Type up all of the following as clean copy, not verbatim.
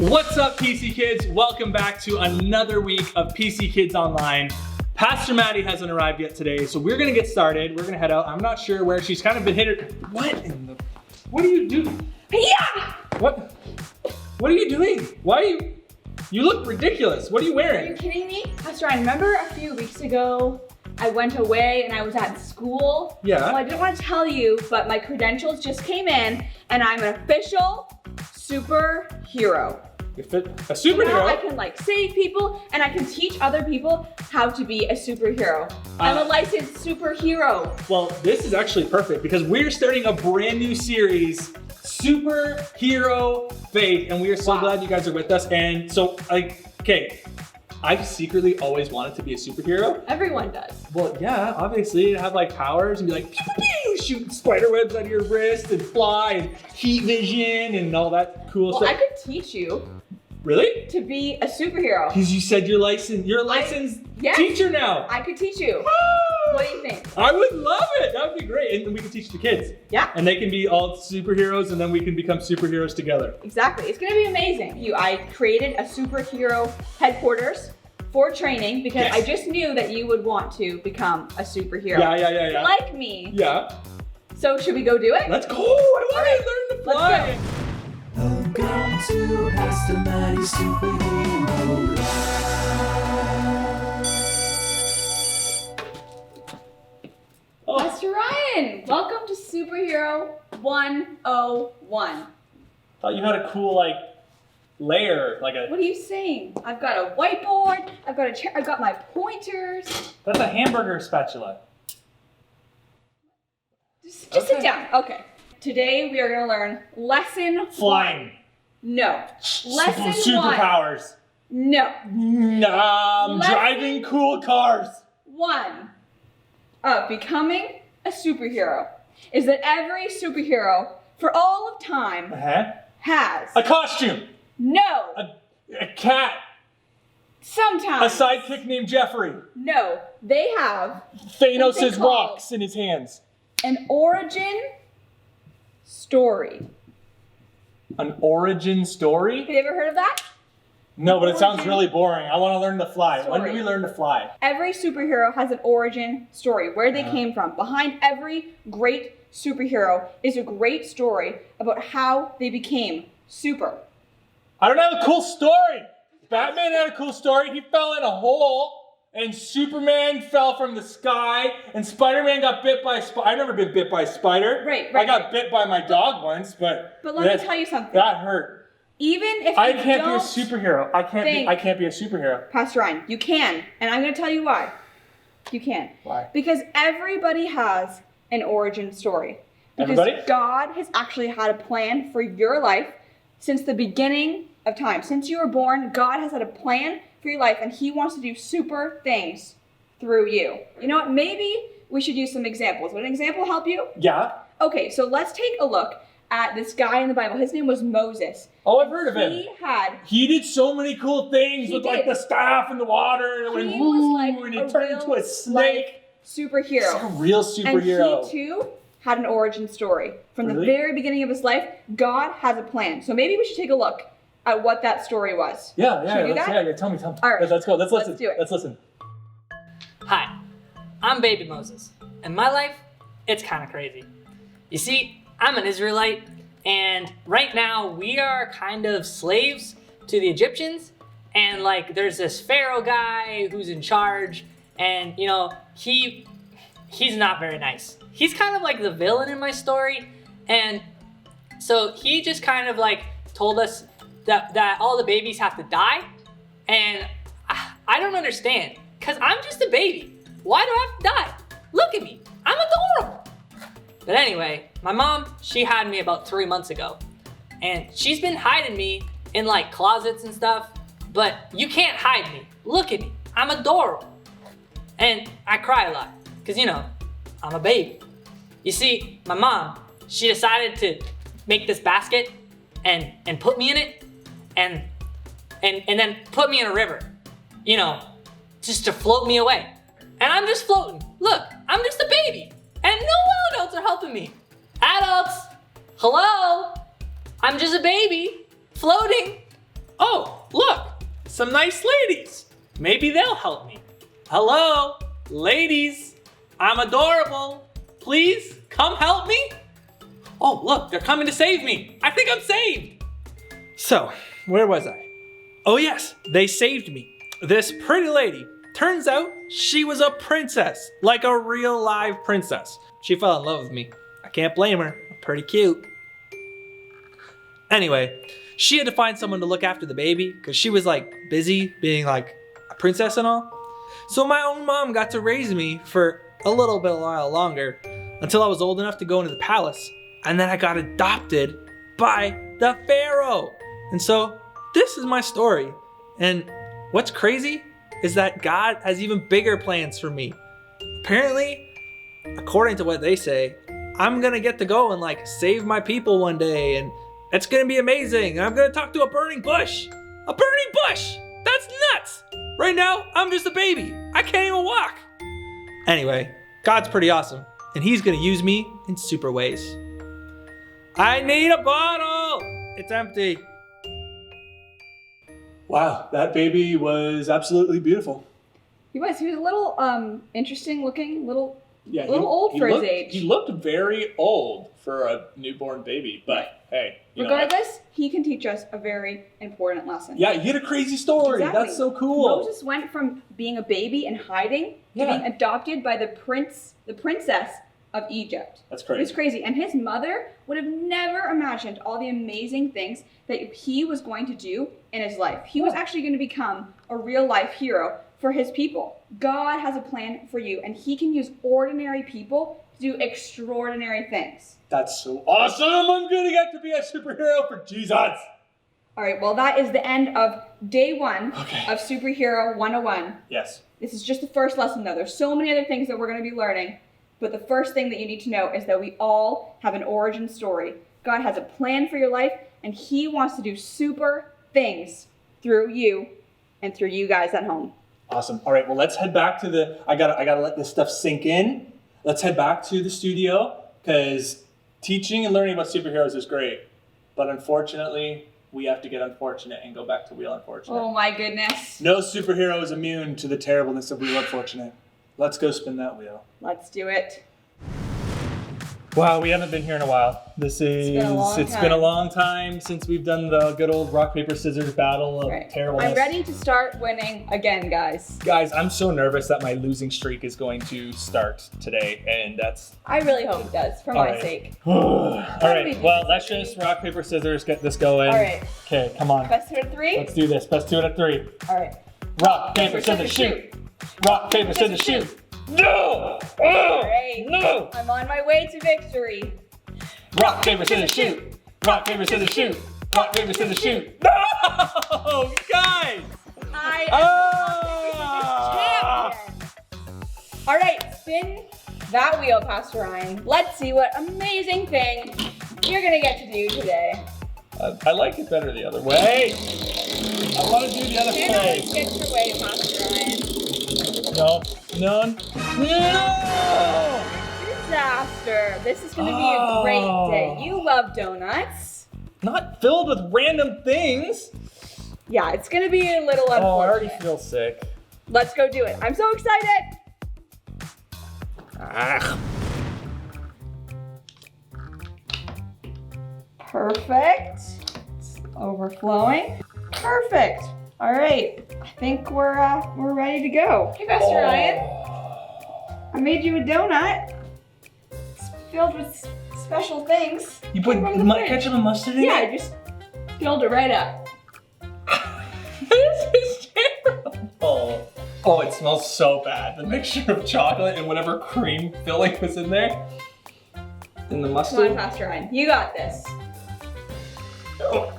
What's up, PC Kids? Welcome back to another week of PC Kids Online. Pastor Maddie hasn't arrived yet today, so we're gonna get started. We're gonna head out. I'm not sure where she's kind of been hit. What are you doing? Yeah! What are you doing? Why are you look ridiculous. What are you wearing? Are you kidding me? Pastor Ryan, remember a few weeks ago, I went away and I was at school? Yeah. Well, I didn't want to tell you, but my credentials just came in and I'm an official superhero. A superhero? Now I can save people and I can teach other people how to be a superhero. I'm a licensed superhero. Well, this is actually perfect because we're starting a brand new series, Superhero Faith, and we are so glad you guys are with us. And so, I've secretly always wanted to be a superhero. Everyone does. Well, yeah, obviously, to have powers and be like, pew, pew, shoot spider webs out of your wrist and fly and heat vision and all that cool stuff. Well, I could teach you. Really? To be a superhero. Because you said you're a licensed teacher now. I could teach you. What do you think? I would love it. That would be great. And we can teach the kids. Yeah. And they can be all superheroes and then we can become superheroes together. Exactly. It's going to be amazing. I created a superhero headquarters for training because I just knew that you would want to become a superhero. Yeah. Like me. Yeah. So should we go do it? Let's go. I want to learn to fly. Let's go. Welcome to Pastor Maddie's Superhero Live. Pastor Ryan, welcome to Superhero 101. Thought you had a cool layer, What are you saying? I've got a whiteboard, I've got a chair, I've got my pointers. That's a hamburger spatula. Just sit down. Okay. Today we are going to learn lesson Flying. 1. No. Lesson Superpowers. 1. No. Driving cool cars. 1 of becoming a superhero is that every superhero for all of time has a costume. No. A cat. Sometimes. A sidekick named Jeffrey. No. They have Thanos' rocks in his hands. an origin story. An origin story? Have you ever heard of that? No, but it sounds really boring. I want to learn to fly. When do we learn to fly? Every superhero has an origin story, where they came from. Behind every great superhero is a great story about how they became super. I don't have a cool story. Batman had a cool story. He fell in a hole, and Superman fell from the sky, and Spider-Man got bit by a spider. I've never been bit by a spider. Right. I got bit by my dog once, but let me tell you something. That hurt. Even if I can't be a superhero. I can't be a superhero. Pastor Ryan, you can, and I'm going to tell you why. You can. Why? Because everybody has an origin story. Because Everybody? God has actually had a plan for your life since the beginning of time. Since you were born, God has had a plan for your life, and He wants to do super things through you. You know what? Maybe we should use some examples. Would an example help you? Yeah. Okay, so let's take a look at this guy in the Bible. His name was Moses. Oh, I've heard of him. He did so many cool things with the staff in the water, and it went woo, and he turned into a snake. Superhero. He's like a real superhero. And he too had an origin story. From the very beginning of his life, God has a plan. So maybe we should take a look at what that story was. Yeah. Tell me. All right. Let's go. Let's listen. Let's do it. Let's listen. Hi, I'm Baby Moses, and my life, it's kind of crazy. You see, I'm an Israelite, and right now we are kind of slaves to the Egyptians, and there's this Pharaoh guy who's in charge, and he's not very nice. He's kind of like the villain in my story, and so he just kind of told us that all the babies have to die, and I don't understand, because I'm just a baby. Why do I have to die? Look at me, I'm adorable. But anyway, my mom, she had me about 3 months ago, and she's been hiding me in closets and stuff, but you can't hide me. Look at me, I'm adorable. And I cry a lot, because I'm a baby. You see, my mom, she decided to make this basket and put me in it, and then put me in a river, just to float me away. And I'm just floating. Look, I'm just a baby. And no adults are helping me. Adults, hello? I'm just a baby floating Oh, look, some nice ladies. Maybe they'll help me. Hello, ladies, I'm adorable. Please come help me. Oh, look, they're coming to save me. I think I'm saved. So, where was I? Oh yes, they saved me. This pretty lady, turns out she was a princess, like a real live princess. She fell in love with me. I can't blame her, I'm pretty cute. Anyway, she had to find someone to look after the baby because she was like busy being like a princess and all. So my own mom got to raise me for a little bit while longer until I was old enough to go into the palace. And then I got adopted by the pharaoh. And so this is my story. And what's crazy is that God has even bigger plans for me. Apparently, according to what they say, I'm gonna get to go and like save my people one day, and it's gonna be amazing. And I'm gonna talk to a burning bush. A burning bush! That's nuts! Right now, I'm just a baby. I can't even walk. Anyway, God's pretty awesome, and he's gonna use me in super ways. I need a bottle! It's empty. Wow, that baby was absolutely beautiful. He was a little interesting looking, little Yeah, old for his age. He looked very old for a newborn baby, but hey, you know what? Regardless, he can teach us a very important lesson. Yeah, he had a crazy story. Exactly. That's so cool. Moses went from being a baby and hiding to Yeah. being adopted by the princess of Egypt. That's It crazy. was crazy. And his mother would have never imagined all the amazing things that he was going to do in his life. He was actually going to become a real life hero for his people. God has a plan for you, and he can use ordinary people to do extraordinary things. That's so awesome. I'm gonna get to be a superhero for Jesus. All right, well, that is the end of day 1 Okay. of Superhero 101. Yes. This is just the first lesson, though. There's so many other things that we're going to be learning. But the first thing that you need to know is that we all have an origin story. God has a plan for your life, and he wants to do super things through you and through you guys at home. Awesome. All right, well, let's head back to the, I gotta let this stuff sink in. Let's head back to the studio, because teaching and learning about superheroes is great. But unfortunately, we have to get unfortunate and go back to Wheel Unfortunate. Oh my goodness. No superhero is immune to the terribleness of Wheel Unfortunate. Let's go spin that wheel. Let's do it. Wow, we haven't been here in a while. It's been a long time since we've done the good old rock, paper, scissors battle of terribleness. I'm ready to start winning again, guys. Guys, I'm so nervous that my losing streak is going to start today, and that's... I really hope it does, for my sake. All right, well, let's just rock, paper, scissors, get this going. All right. Okay, come on. Best 2 out of 3? Let's do this. Best 2 out of 3. All right. Rock, paper, scissors, shoot. Rock, paper, scissors, shoot. No! Oh, All right. no! I'm on my way to victory. Rock, paper, scissors, shoot. Rock, paper, scissors, shoot. Rock, paper, scissors, shoot. No! Guys! I Ah! am champion. All right, spin that wheel, Pastor Ryan. Let's see what amazing thing you're gonna get to do today. I like it better the other way. I want to do the other Can't always way. get your way, Pastor Ryan. No. No. No! Disaster. This is gonna be a great day. You love donuts. Not filled with random things. Yeah, it's gonna be a little unfortunate. Oh, I already feel sick. Let's go do it. I'm so excited. Ah. Perfect. It's overflowing. Perfect. All right. I think we're ready to go. Hey, Pastor Ryan. I made you a donut. It's filled with special things. You put From the fridge. ketchup and mustard in Yeah, it? I just filled it right up. This is terrible. Oh, it smells so bad. The mixture of chocolate and whatever cream filling was in there. And the Come mustard. on, Pastor Ryan. You got this. Oh.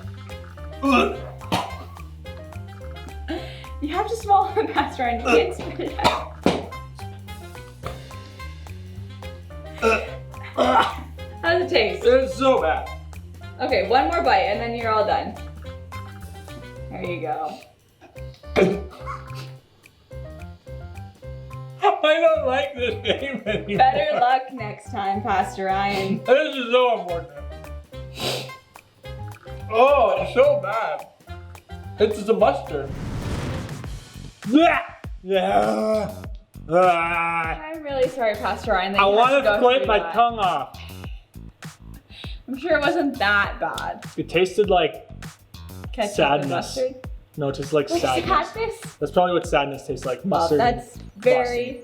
Ugh. You have to swallow it, Pastor Ryan. You can't spit it out. How does it taste? It's so bad. Okay, one more bite and then you're all done. There you go. I don't like this game anymore. Better luck next time, Pastor Ryan. This is so important. Oh, it's so bad. It's the mustard. Yeah. I'm really sorry, Pastor Ryan. That I you have want to go flip through my that. tongue off. I'm sure it wasn't that bad. It tasted like Ketchup and sadness. mustard. No, it tastes like Wait, sadness. sadness? That's probably what sadness tastes like. Well, Mustard. that's very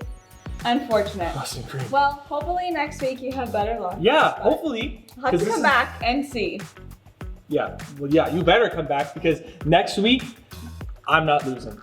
unfortunate. Boston cream. Well, hopefully next week you have better luck. Yeah, But hopefully. I'll have 'cause to this come is- back and see. Yeah, well, yeah, you better come back because next week I'm not losing.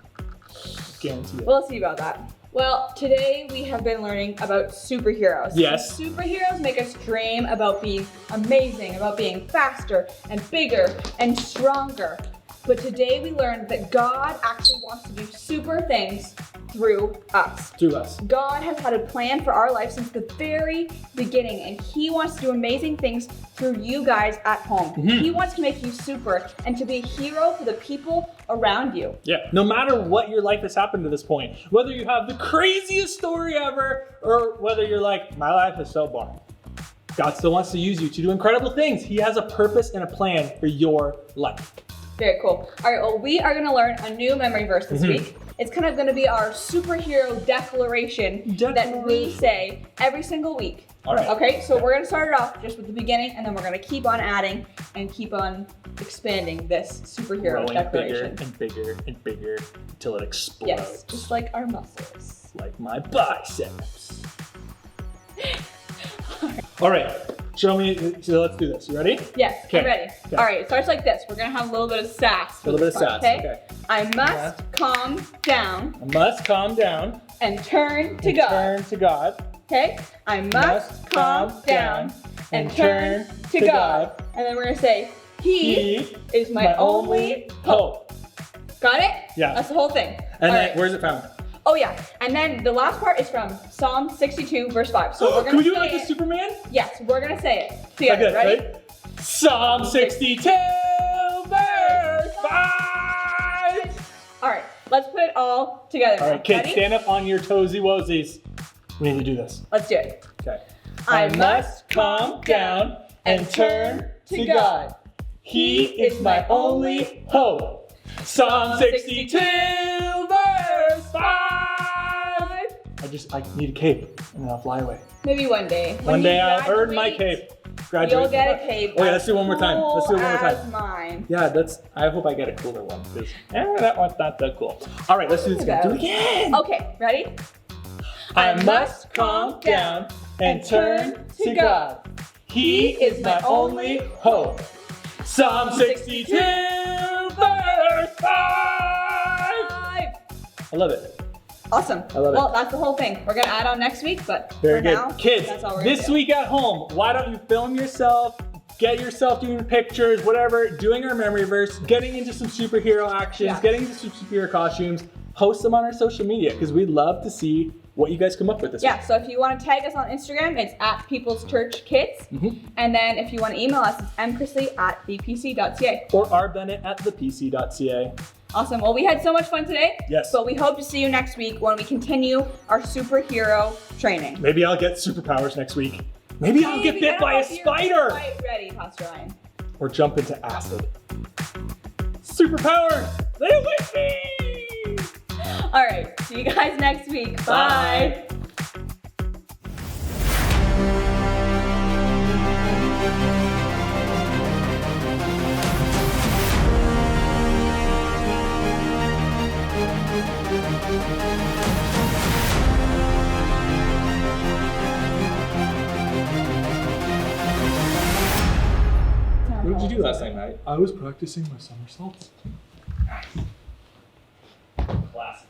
Guarantee it. We'll see about that. Well, today we have been learning about superheroes. Yes. Superheroes make us dream about being amazing, about being faster and bigger and stronger. But today we learned that God actually wants to do super things through us. Through us. God has had a plan for our life since the very beginning, and He wants to do amazing things through you guys at home. He wants to make you super and to be a hero for the people around you. Yeah. No matter what your life has happened to this point, whether you have the craziest story ever or whether you're like, my life is so boring, God still wants to use you to do incredible things. He has a purpose and a plan for your life. Very cool. All right, well, we are going to learn a new memory verse this week. It's kind of going to be our superhero declaration that we say every single week. All right. Okay, so we're going to start it off just with the beginning, and then we're going to keep on adding and keep on expanding this superhero Growing bigger declaration. and bigger and bigger until it explodes. Yes, just like our muscles. Like my biceps. All right. Show me. So let's do this. You ready? Yes, Okay. I'm ready. Okay. All right, it starts like this. We're going to have a little bit of sass. A little bit of for this sass. part, Okay. I must calm down I must calm down. and turn to and God. Turn to God. Okay? I must calm down and turn to God. And then we're going to say, He is my only hope. Got it? Yeah. That's the whole thing. And All then, right. where's it found? Oh, yeah. And then the last part is from Psalm 62, verse 5. So we're going Can we to do it say like a Superman? Yes, we're going to say it together. Okay, Ready? ready? Psalm 62, verse 5. All right. Let's put it all together. All now. right, kids, Ready? stand up on your toesy woesies. We need to do this. Let's do it. Okay. I must calm down and turn to God. He is my only hope. Psalm 62, verse 5. I need a cape and then I'll fly away. Maybe one day. One day I'll earn my cape. Graduate. You'll get a cape. Oh yeah, let's do it one more time. Let's do it one more as time. mine. Yeah, I hope I get a cooler one because that one's not that cool. All right, let's do this again. Do it again. Okay, ready? I must calm down and turn to God. He is my only hope. Psalm 62, verse 5. I love it. Awesome. I love it. Well, that's the whole thing. We're gonna add on next week, but Very for good. now, Kids, that's all we're this gonna do. week at home, why don't you film yourself, get yourself doing pictures, whatever, doing our memory verse, getting into some superhero actions, Yeah. getting into some superhero costumes, post them on our social media because we'd love to see what you guys come up with this Yeah, week. so if you want to tag us on Instagram, it's at People's Church Kids. And then if you want to email us, it's mchrisley@bpc.ca. Or rbennett@thepc.ca. Awesome. Well, we had so much fun today. Yes. But we hope to see you next week when we continue our superhero training. Maybe I'll get superpowers next week. Maybe I'll get Maybe. I bit don't by know a if you're spider. quite ready, Pastor Ryan. Or jump into acid. Superpowers! They with me! All right. See you guys next week. Bye. What did you do last night, Maddie? I was practicing my somersaults. Classic.